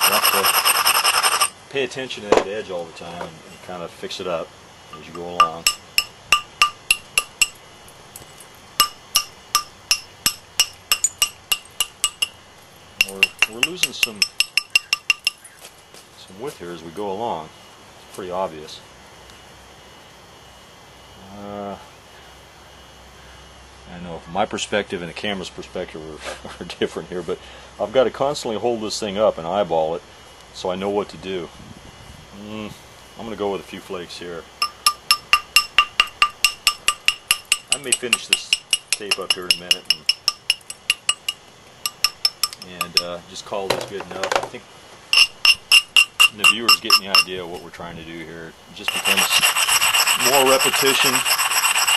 You have to pay attention to that edge all the time and kind of fix it up as you go along. We're losing some width here as we go along. It's pretty obvious. I know from my perspective and the camera's perspective are different here, but I've got to constantly hold this thing up and eyeball it so I know what to do. I'm going to go with a few flakes here. I may finish this tape up here in a minute and just call this good enough. I think the viewers getting the idea of what we're trying to do here. It just becomes more repetition,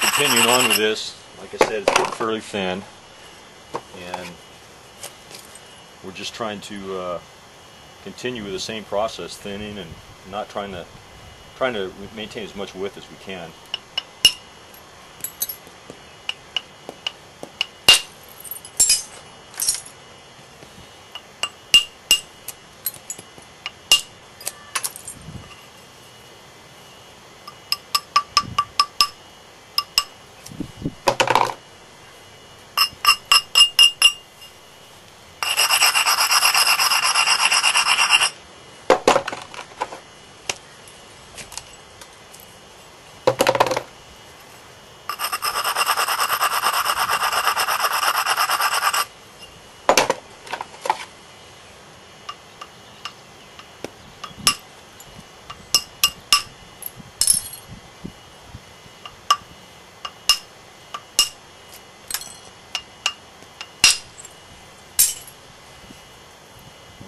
continuing on with this. Like I said, it's getting fairly thin, and we're just trying to continue with the same process, thinning and not trying to maintain as much width as we can.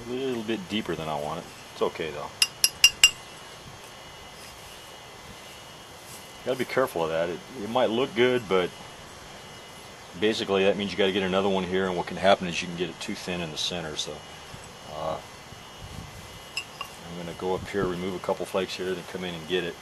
A little bit deeper than I want it. It's okay though. You gotta be careful of that. It might look good, but basically that means you gotta get another one here, and what can happen is you can get it too thin in the center. So I'm gonna go up here, remove a couple flakes here, then come in and get it.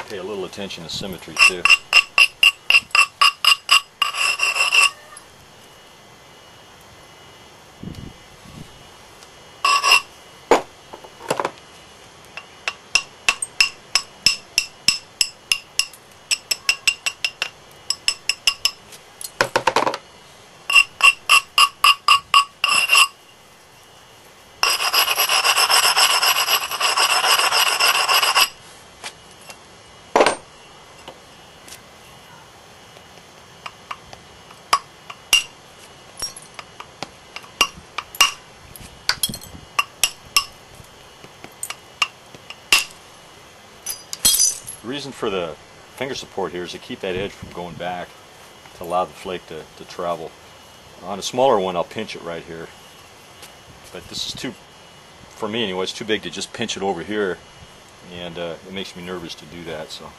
Pay a little attention to symmetry too. The reason for the finger support here is to keep that edge from going back, to allow the flake to travel. On a smaller one I'll pinch it right here, but this is too, for me anyway, it's too big to just pinch it over here, and it makes me nervous to do that, so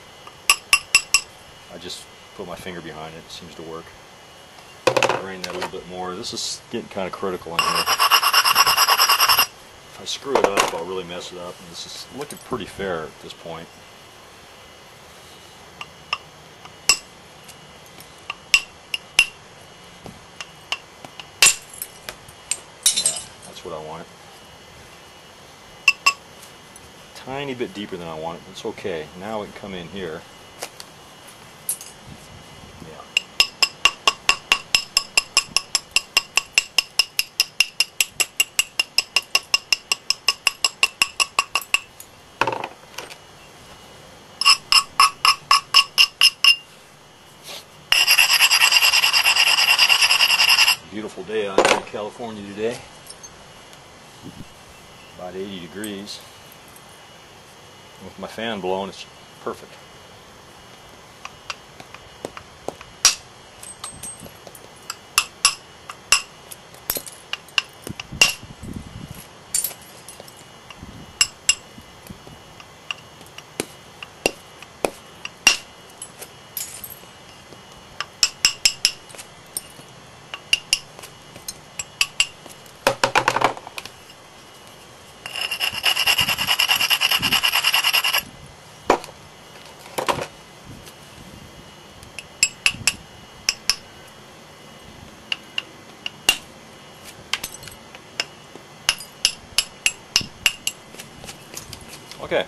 I just put my finger behind it. It seems to work. Drain that a little bit more. This is getting kind of critical in here. If I screw it up I'll really mess it up, and this is looking pretty fair at this point. What I want it. Tiny bit deeper than I want it, but it's okay. Now we can come in here. Yeah. Beautiful day out here in California today. About 80 degrees. With my fan blowing, it's perfect. Okay,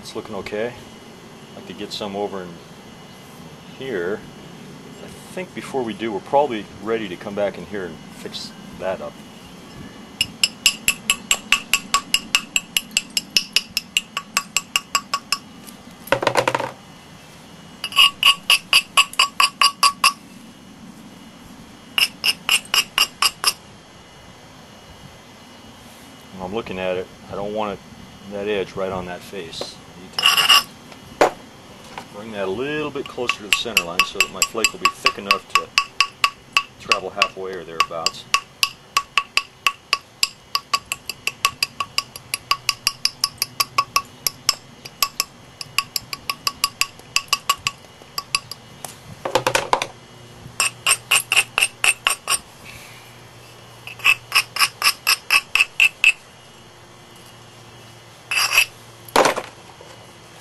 it's looking okay. I'd like to get some over in here. I think before we do, we're probably ready to come back in here and fix that up. When I'm looking at it, I don't want that edge right on that face. I need to bring that a little bit closer to the center line so that my flake will be thick enough to travel halfway or thereabouts.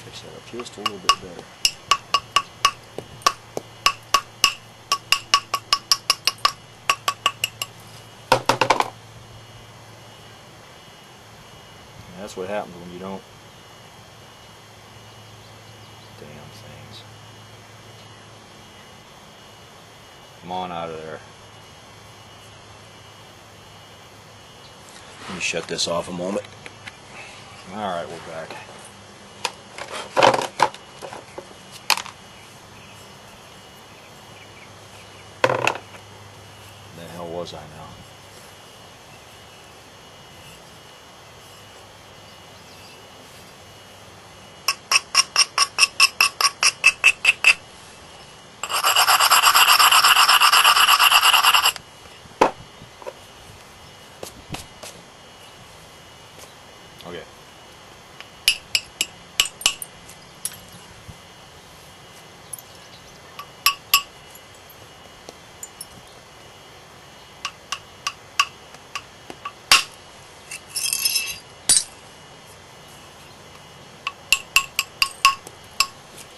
Fix that up just a little bit better. And that's what happens when you don't damn things. Come on out of there. Let me shut this off a moment. Alright, we're back. The hell was I now? Okay.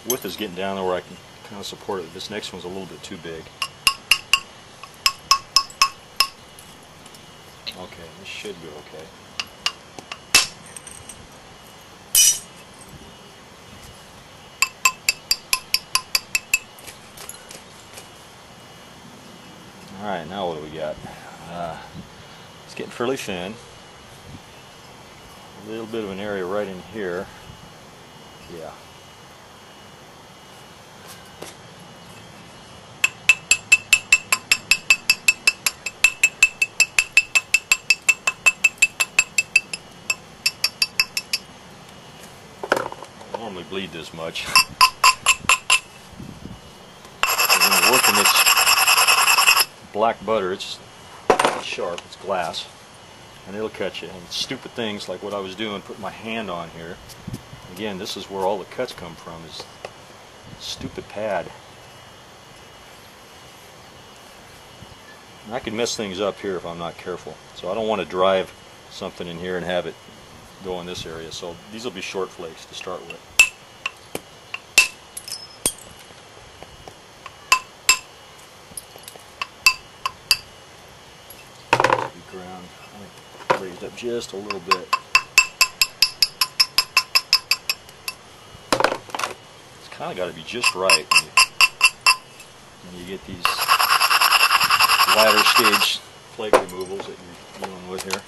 Width is getting down there where I can kind of support it. This next one's a little bit too big. Okay, this should go okay. Alright, now what do we got? It's getting fairly thin. A little bit of an area right in here. Yeah. I normally bleed this much. When you're working this black butter, it's sharp, it's glass, and it'll cut you. And stupid things like what I was doing, putting my hand on here. Again, this is where all the cuts come from, is stupid pad. And I can mess things up here if I'm not careful. So I don't want to drive something in here and have it go in this area. So these will be short flakes to start with. Ground. I raised up just a little bit. It's kind of got to be just right when you get these latter stage flake removals that you're dealing with here.